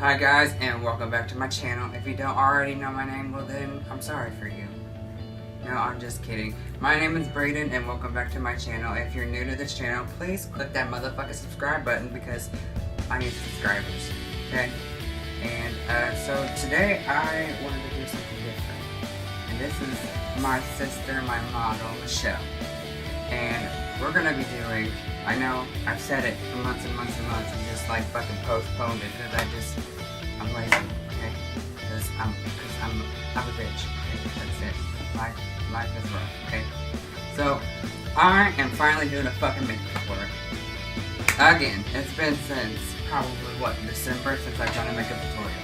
Hi guys, and welcome back to my channel. If you don't already know my name, well then, I'm sorry for you. No, I'm just kidding. My name is Braden, and welcome back to my channel. If you're new to this channel, please click that motherfucking subscribe button because I need subscribers, okay? And so today I wanted to do something different. And this is my sister, my model, Michelle. And we're gonna be doing, I know I've said it for months and months and months and just like fucking postponed it because I'm lazy, okay? Because I'm a bitch, okay? That's it. Life is rough, okay? So, I am finally doing a fucking makeup tutorial. Again, it's been since probably, December since I've done a makeup tutorial.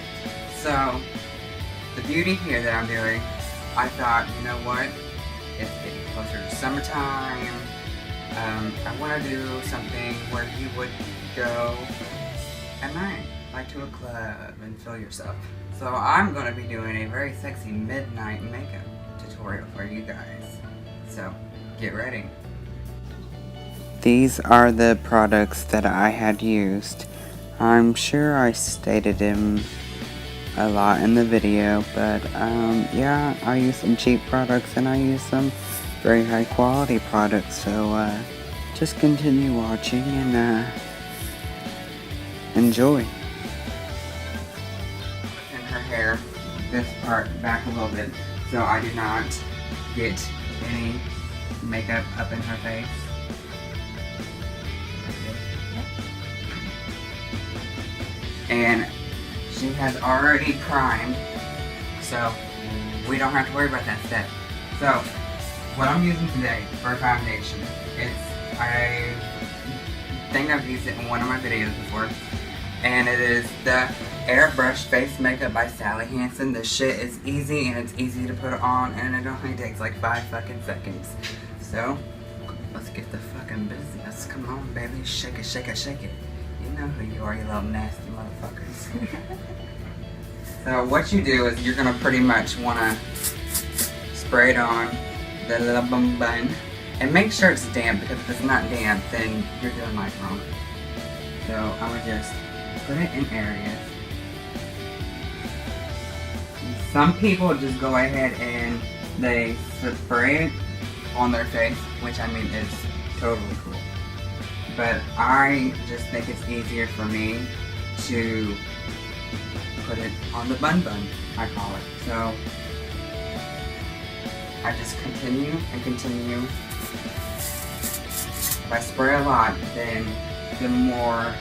So, the beauty here that I'm doing, I thought, you know what? It's getting closer to summertime. I want to do something where you would go at night, like to a club and feel yourself. So I'm going to be doing a very sexy midnight makeup tutorial for you guys. So get ready. These are the products that I had used. I'm sure I stated them a lot in the video, but yeah, I use some cheap products and I use some very high quality products, so just continue watching and enjoy. In her hair, this part back a little bit, so I do not get any makeup up in her face. And she has already primed, so we don't have to worry about that step. So, what I'm using today for foundation, I think I've used it in one of my videos before, and it is the Airbrush Face Makeup by Sally Hansen. This shit is easy, and it's easy to put on, and it only takes like 5 fucking seconds. So, let's get the fucking business. Come on, baby, shake it, shake it, shake it. You know who you are, you little nasty motherfuckers. So what you do is you're gonna pretty much wanna spray it on the little bun, and make sure it's damp, because if it's not damp, then you're doing life wrong. So I'm gonna just put it in areas. Some people just go ahead and they spray it on their face, which I mean is totally cool. But I just think it's easier for me to put it on the bun, I call it. So I just continue and continue. If I spray a lot, then the more,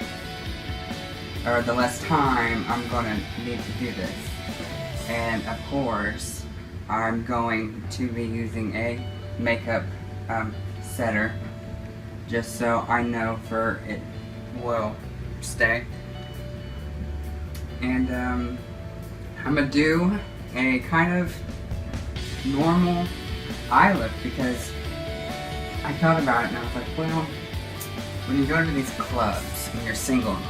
or the less time I'm gonna need to do this. And of course, I'm going to be using a makeup setter, just so I know for it will stay. And I'm gonna do a kind of normal eye look, because I thought about it and I was like, well, when you go to these clubs and you're single and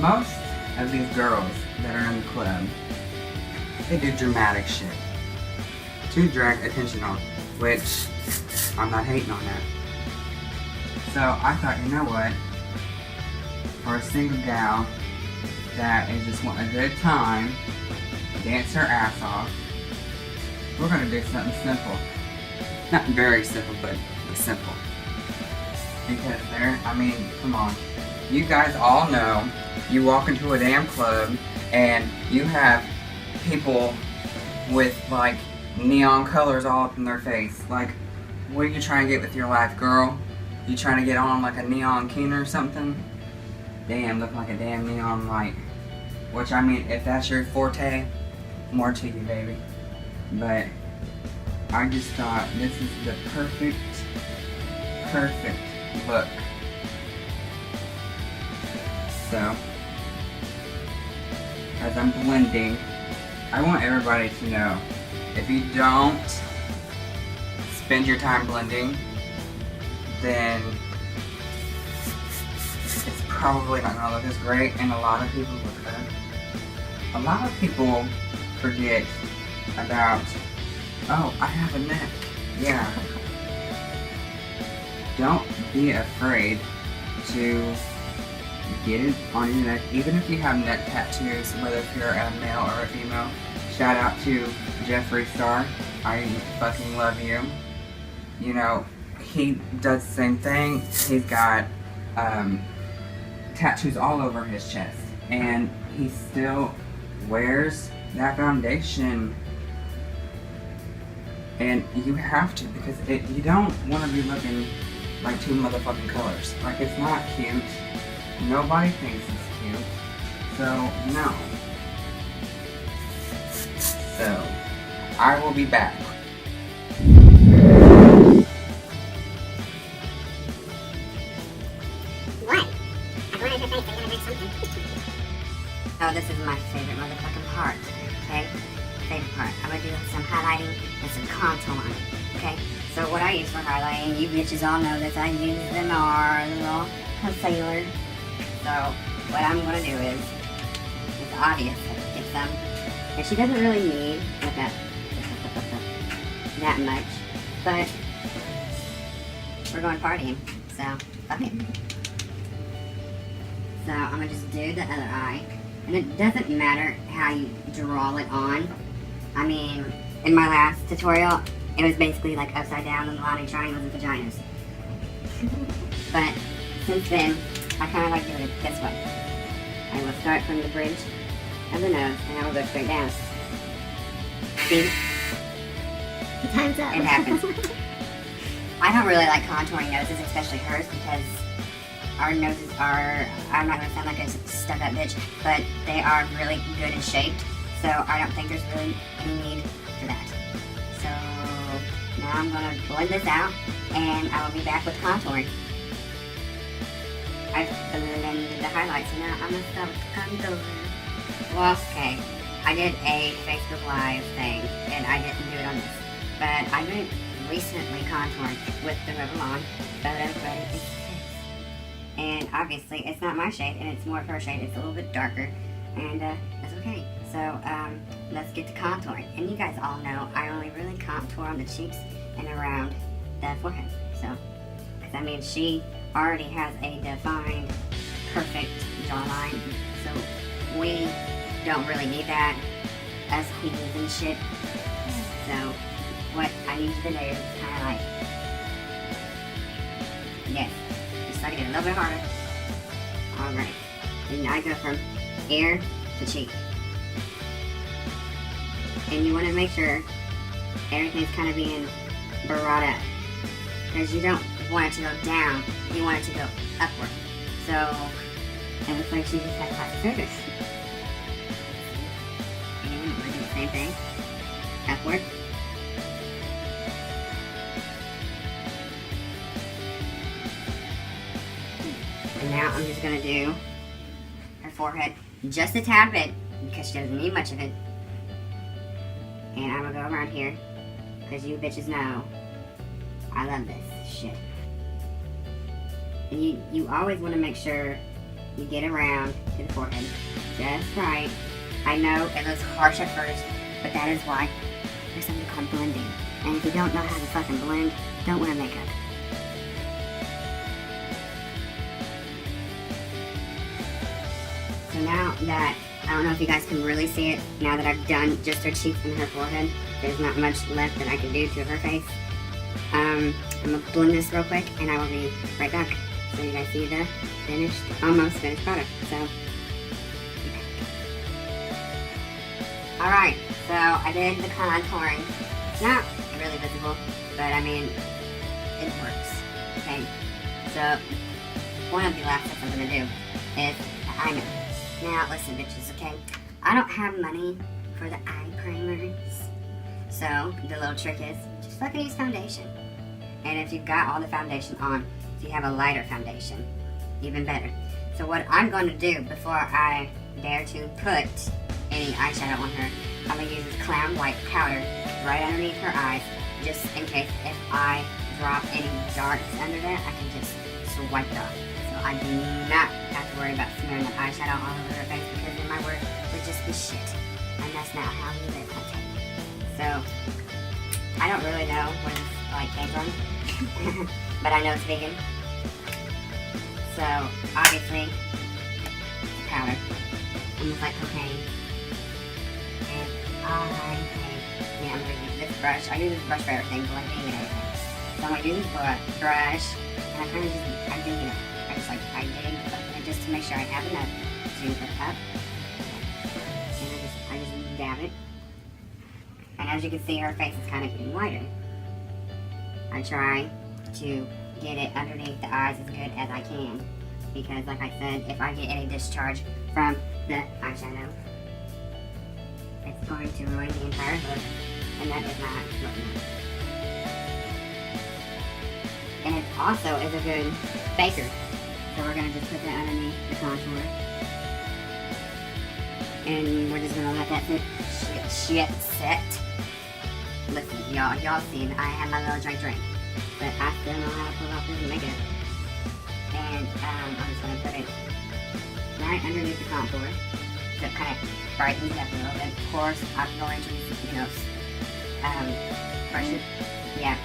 all, most of these girls that are in the club, they do dramatic shit to drag attention on, which I'm not hating on that. So I thought, you know what, for a single gal that is just wanting a good time, dance her ass off, we're gonna do something simple. Not very simple, but simple. Because I mean, come on. You guys all know, you walk into a damn club and you have people with like neon colors all up in their face. Like, what are you trying to get with your life, girl? You trying to get on like a neon king or something? Damn, look like a damn neon light. Which, I mean, if that's your forte, more to you, baby. But I just thought this is the perfect look. So, as I'm blending, I want everybody to know, if you don't spend your time blending, then it's probably not gonna look as great, and a lot of people look good. A lot of people forget about, oh, I have a neck. Yeah. Don't be afraid to get it on your neck, even if you have neck tattoos, whether if you're a male or a female. Shout out to Jeffree Star. I fucking love you. You know, he does the same thing. He's got tattoos all over his chest, and he still wears that foundation. And you have to, because you don't want to be looking like two motherfucking colors. Like, it's not cute. Nobody thinks it's cute. So, no. So, I will be back. What? I wanted her face, I'm gonna drink something. Oh, this is my favorite motherfucking part, okay? Favorite part. I'm gonna do some highlighting and some contouring, okay? So what I use for highlighting, you bitches all know this, I use the NAR, the little concealer. So what I'm gonna do is, it's obvious, get some, and she doesn't really need like that much, but we're going partying, so fuck it. So I'm gonna just do the other eye, and it doesn't matter how you draw it on. I mean, in my last tutorial, it was basically like upside down and lining triangles and vaginas. But since then, I kind of like doing it this way. I will start from the bridge of the nose, and I will go straight down. See? Time's up. It happens. I don't really like contouring noses, especially hers, because our noses are, I'm not going to sound like a stuck-up bitch, but they are really good and shaped, so I don't think there's really any need for that. So now I'm going to blend this out, and I will be back with contouring. I've blended the highlights, so now I'm going to start with contouring. Well, okay, I did a Facebook Live thing, and I didn't do it on this, but I've been recently contouring with the Revlon Photo Ready Fix. And obviously, it's not my shade, and it's more of her shade. It's a little bit darker, and that's okay. So, let's get to contouring. And you guys all know I only really contour on the cheeks and around the forehead. So, because I mean, she already has a defined, perfect jawline. So, we don't really need that as queens and shit. So, what I need you to do is kind of like, yes. So I get it a little bit harder. Alright. And I go from ear to cheek. And you want to make sure everything's kind of being brought up. Because you don't want it to go down. You want it to go upward. So, it looks like she just had plastic surgery. And we're doing the same thing. Upward. And now I'm just going to do her forehead just a tad bit, because she doesn't need much of it. And I'm going to go around here, because you bitches know I love this shit. And you always want to make sure you get around to the forehead just right. I know it looks harsh at first, but that is why there's something called blending. And if you don't know how to fucking blend, don't wear makeup. So now that, I don't know if you guys can really see it, now that I've done just her cheeks and her forehead, there's not much left that I can do to her face. I'm going to blend this real quick, and I will be right back. So you guys see the finished, almost finished product. So, alright, so I did the contouring. It's not really visible, but I mean, it works. Okay, so one of the last steps I'm going to do is the eyeliner. Now, listen, bitches, okay? I don't have money for the eye primers. So, the little trick is, just fucking use foundation. And if you've got all the foundation on, if you have a lighter foundation, even better. So what I'm going to do before I dare to put any eyeshadow on her, I'm going to use this Clown White powder right underneath her eyes, just in case if I drop any darts under there, I can just swipe it off. So I do not have to worry about smearing that eyeshadow all over her face, because then my work would just be shit. And that's not how we live, okay? So, I don't really know where this came from, but I know it's vegan. So, obviously, powder, almost like cocaine. And I think, yeah, I'm gonna use this brush. I use this brush for everything, blending and everything. So I'm gonna use this brush, and I kind of just, I dig it. I dig it just to make sure I have enough to the cup. And I just dab it. And as you can see, her face is kind of getting whiter. I try to get it underneath the eyes as good as I can. Because like I said, if I get any discharge from the eyeshadow, it's going to ruin the entire look. And that is not looking good. And it also is a good baker. So we're going to just put that underneath the contour. And we're just going to let that shit set. Listen, y'all see that I have my little drink. But I still know how to pull off this makeup. And I'm just going to put it right underneath the contour. So it kind of brightens it up a little bit. Of course, I'm going to, brush it. Yeah.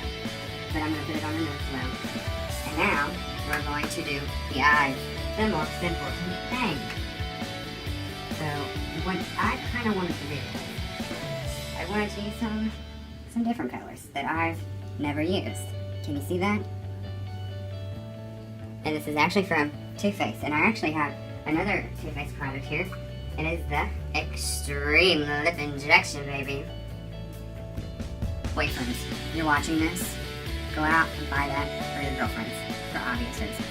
But I'm going to put it on the nose as well. And now, we're going to do the eyes. The most important thing. So, what I kind of wanted to do, I wanted to use some different colors that I've never used. Can you see that? And this is actually from Too Faced. And I actually have another Too Faced product here. It is the Extreme Lip Injection, baby. Boyfriends, you're watching this, go out and buy that for your girlfriends, for obvious reasons.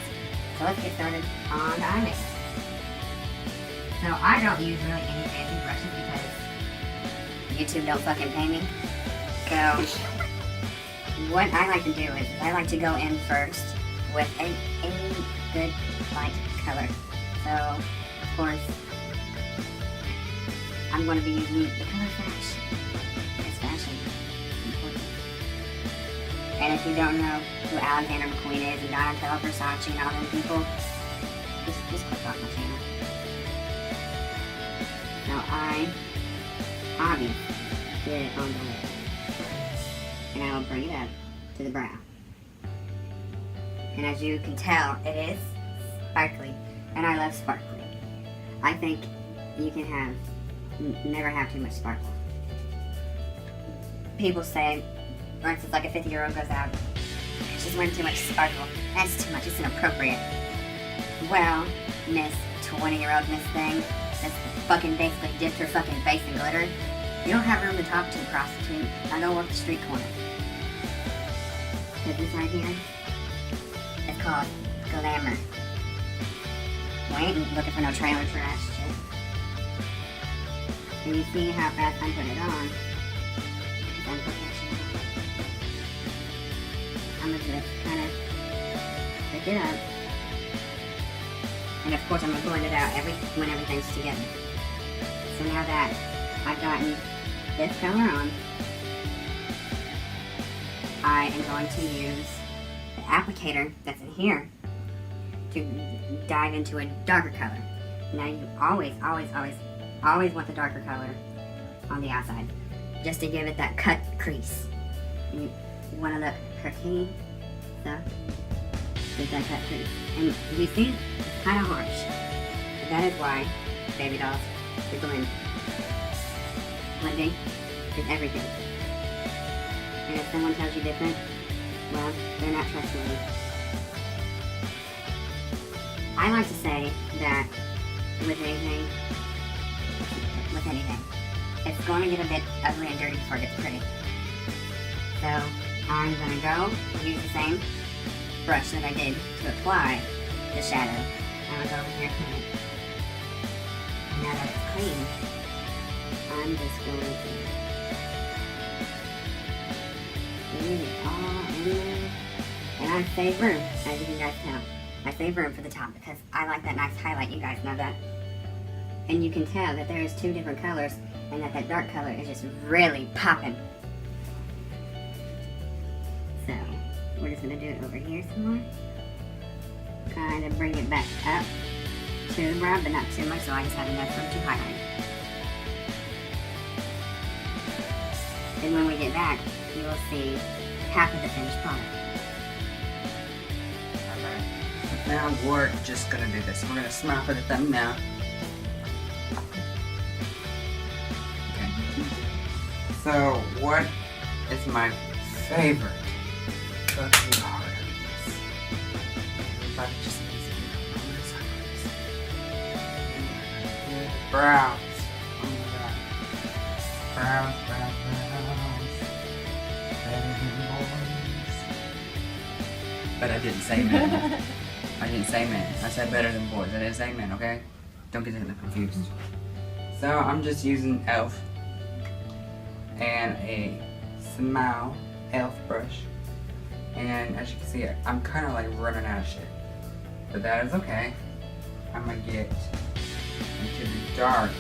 So let's get started on the eye makeup. So I don't use really any fancy brushes because YouTube don't fucking pay me. So what I like to do is I like to go in first with a good light color. So of course I'm going to be using the color Fashion. It's Fashion. Important. And if you don't know who Alexander McQueen is and Donatella Versace and all them people, just click off my channel. Now I obviously get it on the lip. And I will bring it up to the brow. And as you can tell, it is sparkly. And I love sparkly. I think you can never have too much sparkle. People say, for instance, like a 50-year-old goes out, she's wearing too much sparkle. That's too much, it's inappropriate. Well, Miss 20-year-old Miss Thing, that's fucking basically dipped her fucking face in glitter. You don't have room to talk to a prostitute. I go work the street corner. Because this right here, it's called glamour. We ain't looking for no trailer trash shit. And you see how fast I put it on. I'm gonna just kind of pick it up. And of course I'm gonna blend it out when everything's together. So now that I've gotten this color on, I am going to use the applicator that's in here to dive into a darker color. Now you always want the darker color on the outside, just to give it that cut crease. You want to look pretty, so with that cut crease. And you see, it's kind of harsh. But that is why, baby dolls, we blend. Blending is everything. And if someone tells you different, well, they're not trustworthy. I like to say that with anything, it's going to get a bit ugly and dirty before it gets pretty. So I'm going to go use the same brush that I did to apply the shadow. I'm going to go over here and clean it. And now that it's clean, I'm just going to leave it all in there. And I save room, as you can guys tell. I save room for the top because I like that nice highlight, you guys know that. And you can tell that there's two different colors and that dark color is just really popping. So, we're just going to do it over here some more. Kind of bring it back up to the brow, but not too much, so I just have enough room to highlight. And when we get back, you will see half of the finished product. Now we're just gonna do this. We're gonna smile for the thumbnail. Okay. So, what is my favorite cookie art? Everybody just needs to get on this house. Browns. Oh my god. Browns. Better than boys. But I didn't say men. I didn't say men. I said better than boys. I didn't say men, okay? Don't get them confused. So I'm just using e.l.f. and a small e.l.f. brush. And as you can see, I'm kind of like running out of shit. But that is okay. I'm going to get into the dark.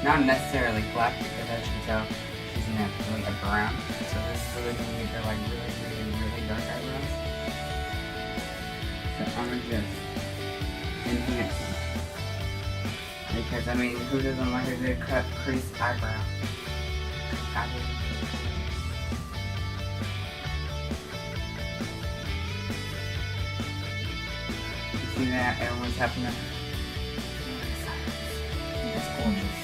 Not necessarily black, because as you can tell, she's naturally a brown. So this is really going to get her like really dark eyebrows. So I'm going to just enhance them. Because, I mean, who doesn't like a good cut crease eyebrow? I do. You see that? Everyone's having a silence. It's gorgeous.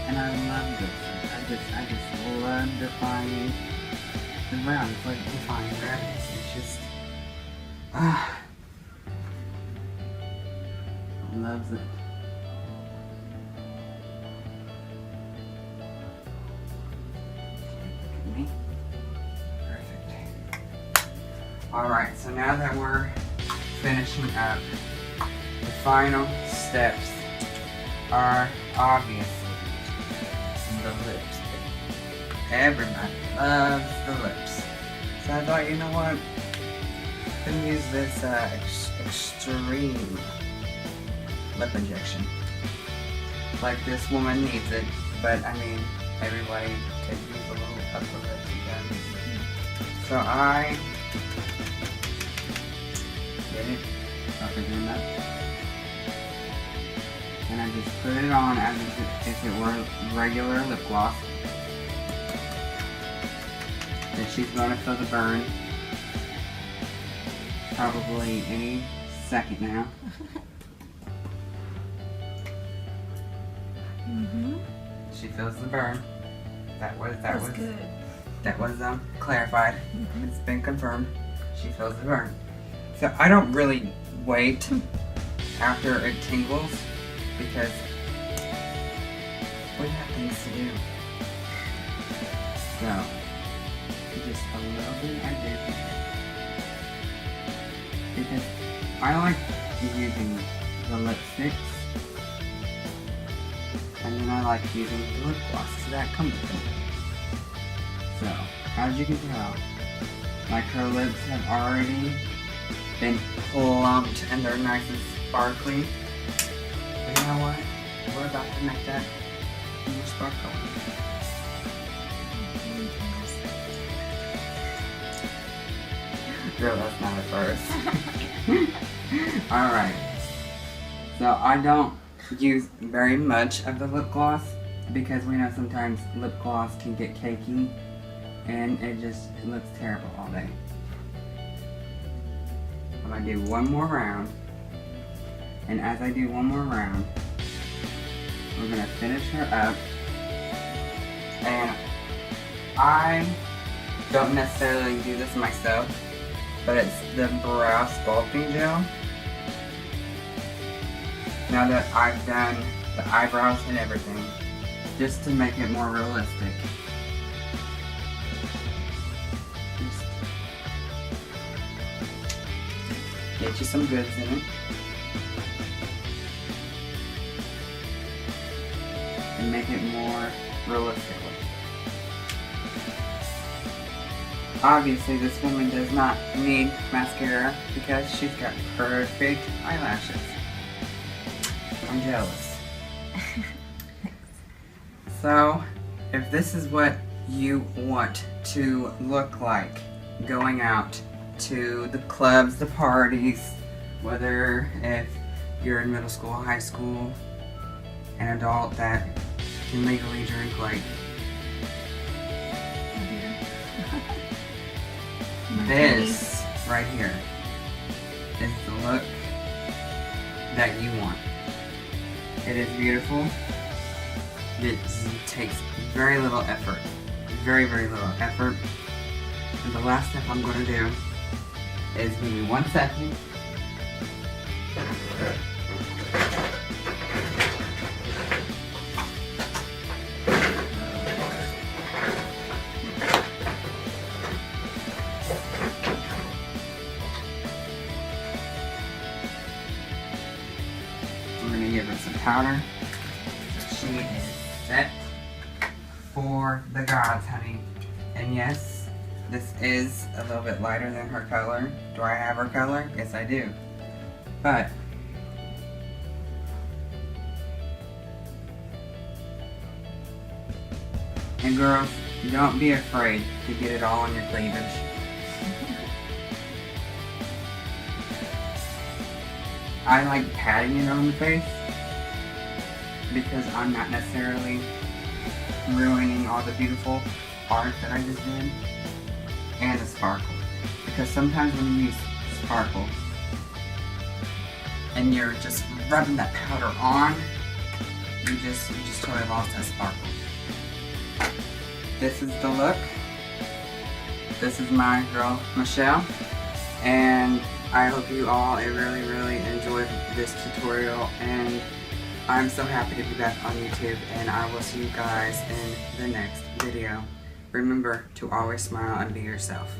And I love this. I just love defining the brown. It's like defying gravity. It's just loves it. Look at me. Perfect. Alright, so now that we're finishing up, the final steps are obviously the lipstick. Everybody loves the lips. So I thought, you know what? I'm gonna use this extreme lip injection. Like this woman needs it, but I mean, everybody could use a little upper lips again. So I get it, up again up, and I just put it on as if it were regular lip gloss. Then she's going to feel the burn. Probably any second now. She feels the burn. That was good. That was clarified. It's been confirmed. She feels the burn. So I don't really wait after it tingles because we have things to do. So just a little bit I do. Because I like using the lipsticks, and then I like using the lip glosses that come with them. So, as you can tell, like her lips have already been plumped and they're nice and sparkly. But you know what? We're about to make that more sparkly. Girl, that's not a first. Alright. So I don't use very much of the lip gloss because we know sometimes lip gloss can get cakey and it looks terrible all day. I'm going to do one more round, and as I do one more round, we're going to finish her up. And I don't necessarily do this myself, but it's the brow sculpting gel. Now that I've done the eyebrows and everything, just to make it more realistic. Just get you some goods in it. And make it more realistic. Obviously, this woman does not need mascara because she's got perfect eyelashes. I'm jealous. So, if this is what you want to look like going out to the clubs, the parties, whether if you're in middle school, high school, an adult that can legally drink like this right here is the look that you want. It is beautiful. It takes very little effort. Very, very little effort. And the last step I'm going to do is, give me 1 second. I'm going to give her some powder. She is set for the gods, honey. And yes, this is a little bit lighter than her color. Do I have her color? Yes, I do. But and girls, don't be afraid to get it all on your cleavage. I like patting it on the face because I'm not necessarily ruining all the beautiful art that I just did. And the sparkle. Because sometimes when you use sparkle and you're just rubbing that powder on, you just totally lost that sparkle. This is the look. This is my girl Michelle, and I hope you all really, really enjoyed this tutorial, and I'm so happy to be back on YouTube, and I will see you guys in the next video. Remember to always smile and be yourself.